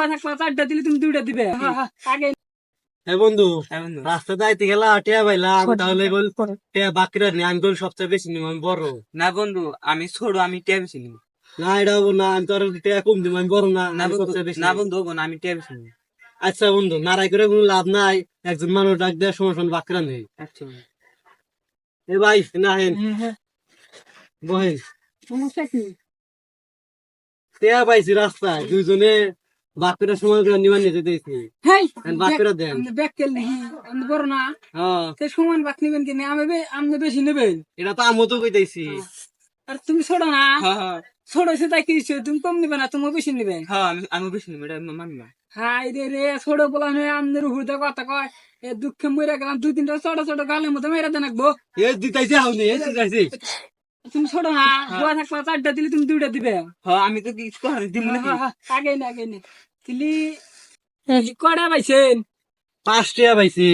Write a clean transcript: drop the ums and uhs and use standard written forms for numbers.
বয়া থাকবা চারটা দিলে তুমি দুইটা দিবে আগে বন্ধু রাস্তা যাইতে গেলা টিয়া পাইলাম তাহলে বল টিয়া বাকিরা নিয়ে আমি বল সবচেয়ে বেশি নিব আমি বড় না বন্ধু আমি ছোট আমি টিয়া বেশি নিব না এটা হবো না আমি তোর টিয়া কম দিব আমি বড় না না আমি বন্ধু সবচেয়ে বেশি না নিবো। বন্ধু হবো না আমি টিয়া বেশি নিব আচ্ছা বন্ধু নারাই করে কোনো লাভ নাই একজন মানুষ ডাক দেওয়ার সময় সময় বাকিরা নেই আচ্ছা বন্ধু। এ ভাই না হেন বহেন সমস্যা কি টিয়া পাইছি রাস্তায় দুইজনে বাকিরা সময় করে নিবার নিতে দিয়েছি হেই বাকিরা দেন আপনি ব্যাগ কেল নাকি আপনি বড় না হ্যাঁ সে সমান বাক নিবেন কিনা আমি বেশি নেবেন এটা তো আমও তো কইতেছি আর তুমি ছোট না হ্যাঁ হ্যাঁ ছোট সে তাই কি হইছে? তুমি কম নিবে না তুমি বেশি নিবেন হ্যাঁ আমি বেশি নিব এটা মানি না হাই রে ছোট বলা নয় আমনের হুদে কথা কয় এ দুঃখে মরে গেলাম দুই তিনটা ছোট ছোট গালের মধ্যে মেরে দেন রাখবো এ দিতাইছে হাউনি এ দিতাইছে তুমি ছোট না বয়া থাকবা চারটা দিলে তুমি দুইটা দিবে হ্যাঁ আমি তো কিছু করার দিব না আগে না দিলি কটা পাইছেন 5 টিয়া পাইছি